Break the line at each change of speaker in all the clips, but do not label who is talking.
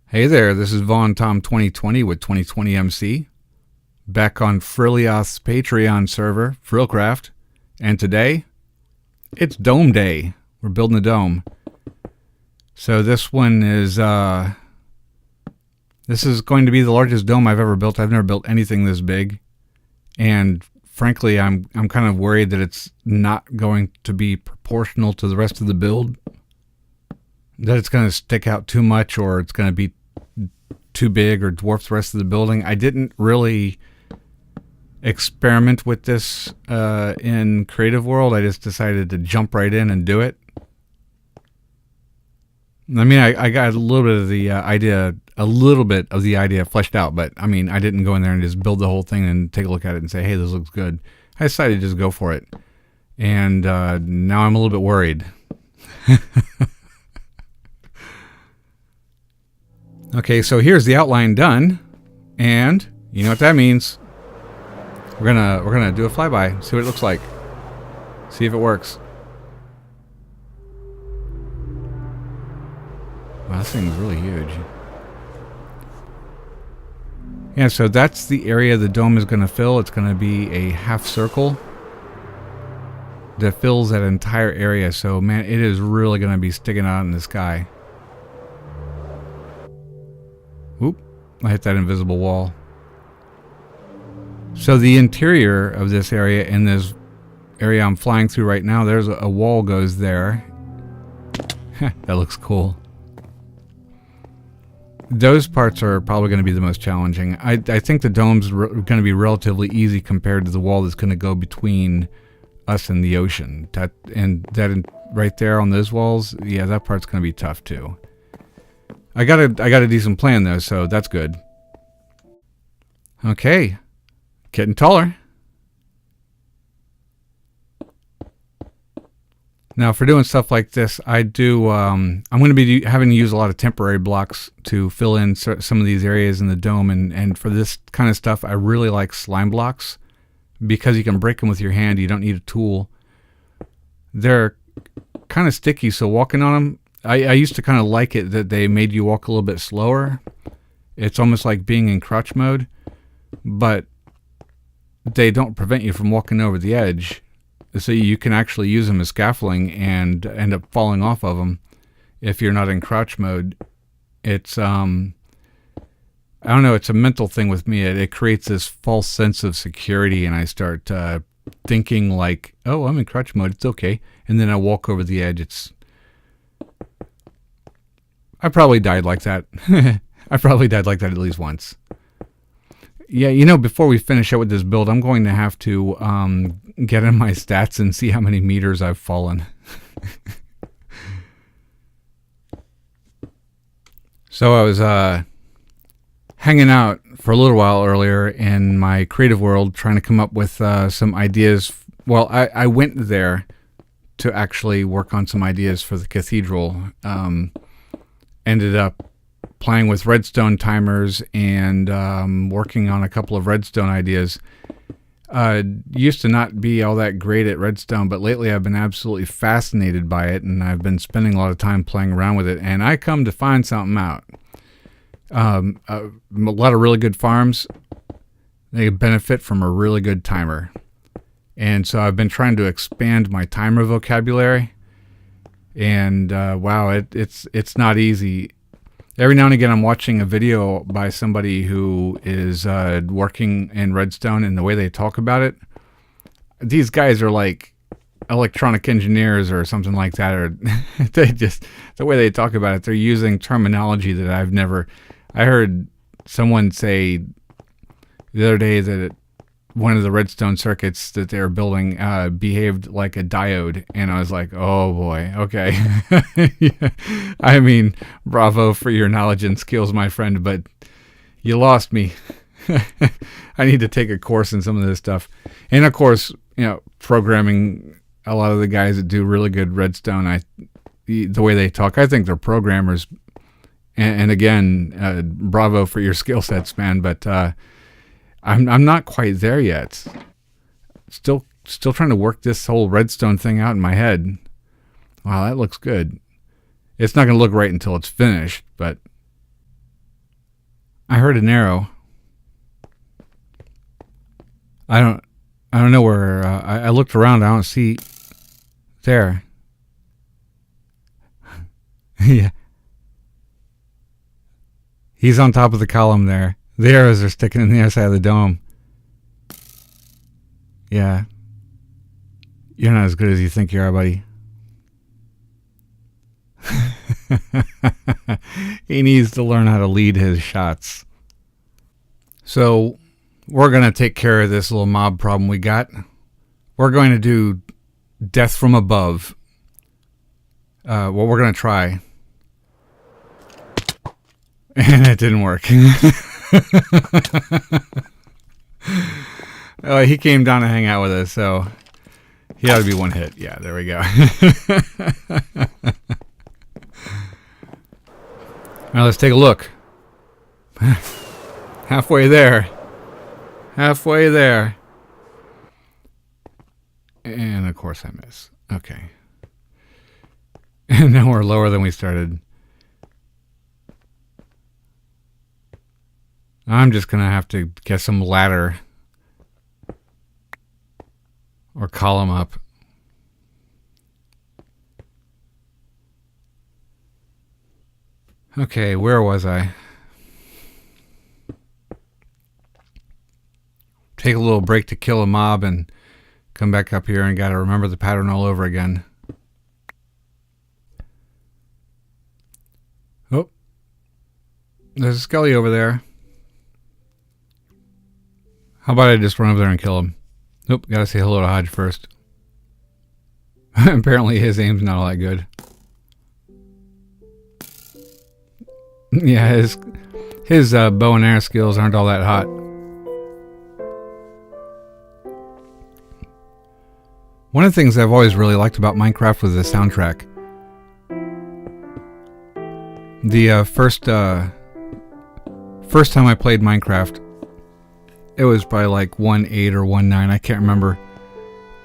Hey there, this is VonTom 2020 with 2020 MC, back on FrilCraft's Patreon server, FrilCraft, and today, it's Dome Day. We're building a dome. So this one is, this is going to be the largest dome I've ever built. I've never built anything this big, and frankly, I'm kind of worried that it's not going to be proportional to the rest of the build, that it's going to stick out too much or it's going to be too big or dwarf the rest of the building. I didn't really experiment with this in Creative World. I just decided to jump right in and do it. I mean, I got a little bit of the idea fleshed out, but I mean, I didn't go in there and just build the whole thing and take a look at it and say, hey, this looks good. I decided to just go for it. And now I'm a little bit worried. Okay, so here's the outline done, and you know what that means. We're gonna do a flyby, see what it looks like, see if it works. Wow, this thing's really huge. Yeah, so that's the area the dome is gonna fill. It's gonna be a half circle that fills that entire area. So man, it is really gonna be sticking out in the sky. Oop, I hit that invisible wall. So the interior of this area, in this area I'm flying through right now, there's a wall goes there. That looks cool. Those parts are probably going to be the most challenging. I think the dome's going to be relatively easy compared to the wall that's going to go between us and the ocean. That right there on those walls, yeah, that part's going to be tough too. I got a decent plan though, so that's good. Okay, getting taller. Now for doing stuff like this, I'm going to be having to use a lot of temporary blocks to fill in some of these areas in the dome, and for this kind of stuff, I really like slime blocks because you can break them with your hand. You don't need a tool. They're kind of sticky, so walking on them, I used to kind of like it that they made you walk a little bit slower. It's almost like being in crouch mode, but they don't prevent you from walking over the edge. So you can actually use them as scaffolding and end up falling off of them if you're not in crouch mode. It's, I don't know, it's a mental thing with me. It creates this false sense of security, and I start thinking like, oh, I'm in crouch mode, it's okay. And then I walk over the edge. I probably died like that. I probably died like that at least once. Yeah, you know, before we finish up with this build, I'm going to have to get in my stats and see how many meters I've fallen. So I was hanging out for a little while earlier in my Creative World trying to come up with some ideas. Well, I went there to actually work on some ideas for the cathedral. Ended up playing with redstone timers and working on a couple of redstone ideas. Used to not be all that great at redstone, but lately I've been absolutely fascinated by it, and I've been spending a lot of time playing around with it, and I come to find something out. A lot of really good farms, they benefit from a really good timer. And so I've been trying to expand my timer vocabulary. And wow, it's not easy. Every now and again, I'm watching a video by somebody who is working in redstone, and the way they talk about it, these guys are like electronic engineers or something like that, or they just, the way they talk about it, they're using terminology that I've never. I heard someone say the other day that one of the redstone circuits that they were building behaved like a diode, and I was like, oh boy, okay. Yeah. I mean, bravo for your knowledge and skills, my friend, but you lost me. I need to take a course in some of this stuff. And of course, you know, programming, a lot of the guys that do really good redstone, the way they talk, I think they're programmers. And again, bravo for your skill sets, man, but I'm not quite there yet. Still trying to work this whole redstone thing out in my head. Wow, that looks good. It's not going to look right until it's finished, but I heard an arrow. I don't know where. I looked around. I don't see. There. Yeah. He's on top of the column there. The arrows are sticking in the other side of the dome. Yeah. You're not as good as you think you are, buddy. He needs to learn how to lead his shots. So we're going to take care of this little mob problem we got. We're going to do death from above. What we're going to try. And it didn't work. He came down to hang out with us, so he ought to be one hit. Yeah, there we go. Now let's take a look. Halfway there. Halfway there. And of course I miss. Okay. And now we're lower than we started. I'm just going to have to get some ladder. Or column up. Okay, where was I? Take a little break to kill a mob and come back up here and gotta remember the pattern all over again. Oh. There's a skelly over there. How about I just run over there and kill him? Nope, gotta say hello to Hodge first. Apparently his aim's not all that good. Yeah, his bow and arrow skills aren't all that hot. One of the things I've always really liked about Minecraft was the soundtrack. The first time I played Minecraft, it was probably like 1.8 or 1.9, I can't remember.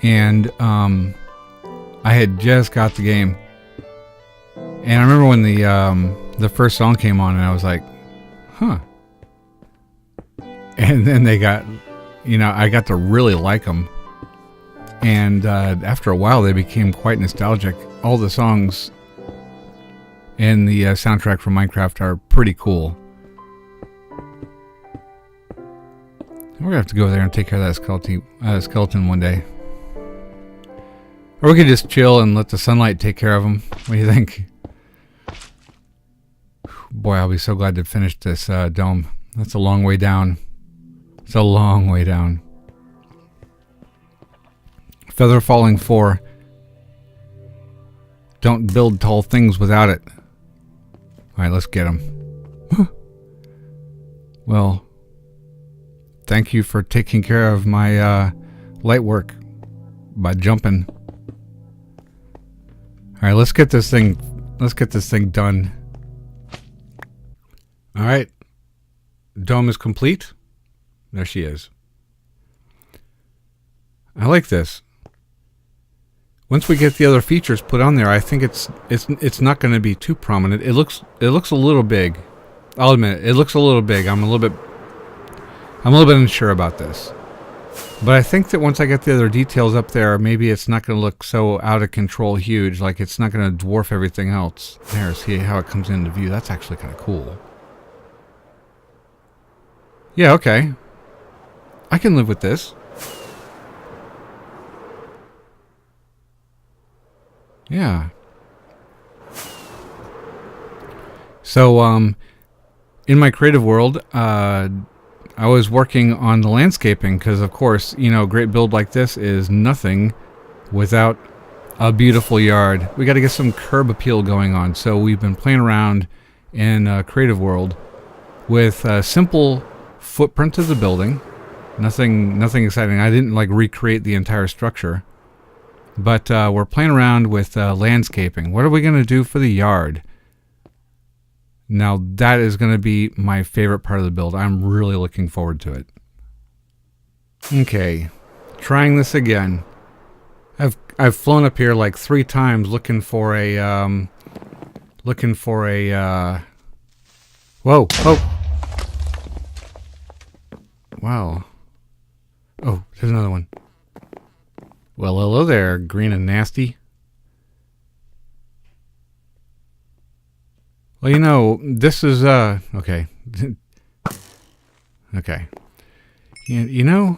And I had just got the game. And I remember when the first song came on and I was like, huh. And then they got, I got to really like them. And after a while they became quite nostalgic. All the songs in the soundtrack for Minecraft are pretty cool. We're going to have to go over there and take care of that skeleton one day. Or we could just chill and let the sunlight take care of him. What do you think? Boy, I'll be so glad to finish this dome. That's a long way down. It's a long way down. Feather falling 4. Don't build tall things without it. Alright, let's get him. Well, thank you for taking care of my light work by jumping. Alright, let's get this thing done. Alright. Dome is complete. There she is. I like this. Once we get the other features put on there, I think it's not going to be too prominent. It looks a little big. I'll admit it looks a little big. I'm a little bit unsure about this. But I think that once I get the other details up there, maybe it's not going to look so out of control huge. Like it's not going to dwarf everything else. There, see how it comes into view. That's actually kind of cool. Yeah, okay. I can live with this. Yeah. So, in my creative world, I was working on the landscaping because, of course, a great build like this is nothing without a beautiful yard. We got to get some curb appeal going on. So we've been playing around in creative world with a simple footprint of the building. Nothing exciting. I didn't recreate the entire structure. But we're playing around with landscaping. What are we going to do for the yard? Now, that is going to be my favorite part of the build. I'm really looking forward to it. Okay, trying this again. I've flown up here like 3 times looking for a whoa, oh. Wow. Oh, there's another one. Well, hello there, green and nasty. Well, you know, this is, okay. Okay. You know,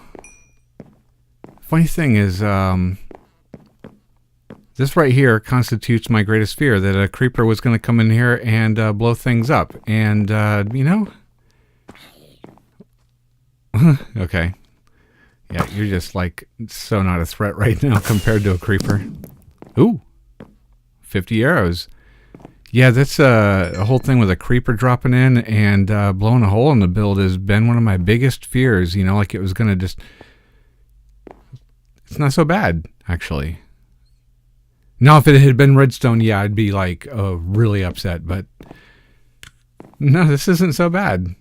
funny thing is, this right here constitutes my greatest fear, that a creeper was going to come in here and blow things up. And, you know, okay. Yeah, you're just like so not a threat right now compared to a creeper. Ooh, 50 arrows. Yeah, that's a whole thing with a creeper dropping in and blowing a hole in the build has been one of my biggest fears. You know, like it was going to just... It's not so bad, actually. Now, if it had been redstone, yeah, I'd be like really upset. But no, this isn't so bad.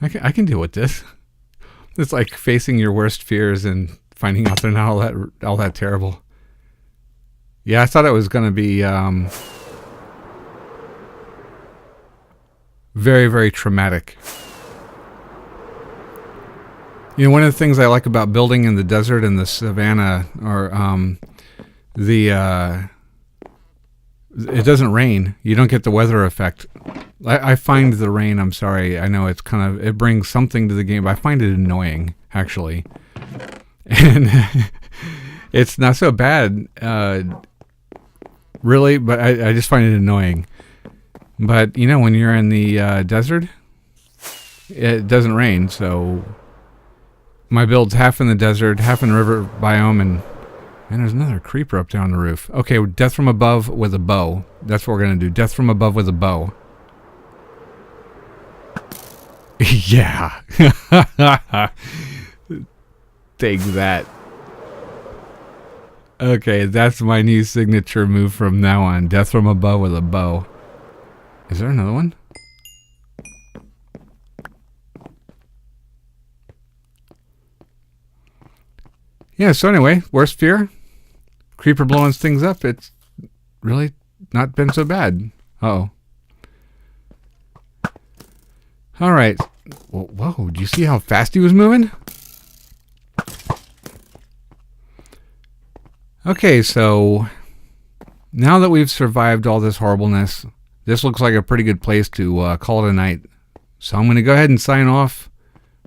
I can deal with this. It's like facing your worst fears and finding out they're not all that terrible. Yeah, I thought it was going to be very, very traumatic. You know, one of the things I like about building in the desert and the savannah, or it doesn't rain. You don't get the weather effect. I find the rain, I'm sorry, I know it's kind of, it brings something to the game, but I find it annoying, actually. And it's not so bad, really, but I just find it annoying. But, you know, when you're in the desert, it doesn't rain, so my build's half in the desert, half in the river biome, and there's another creeper up there on the roof. Okay, death from above with a bow. That's what we're going to do. Death from above with a bow. Yeah. Take that. Okay, that's my new signature move from now on. Death from above with a bow. Is there another one? Yeah, so anyway, worst fear? Creeper blowing things up. It's really not been so bad. Uh-oh. All right. Whoa, do you see how fast he was moving? Okay, so now that we've survived all this horribleness, this looks like a pretty good place to call it a night. So I'm going to go ahead and sign off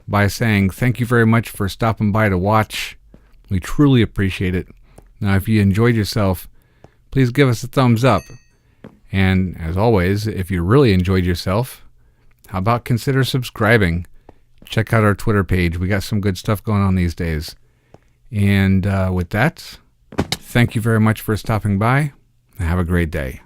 by saying thank you very much for stopping by to watch. We truly appreciate it. Now, if you enjoyed yourself, please give us a thumbs up. And as always, if you really enjoyed yourself, how about consider subscribing? Check out our Twitter page. We got some good stuff going on these days. And with that, thank you very much for stopping by. Have a great day.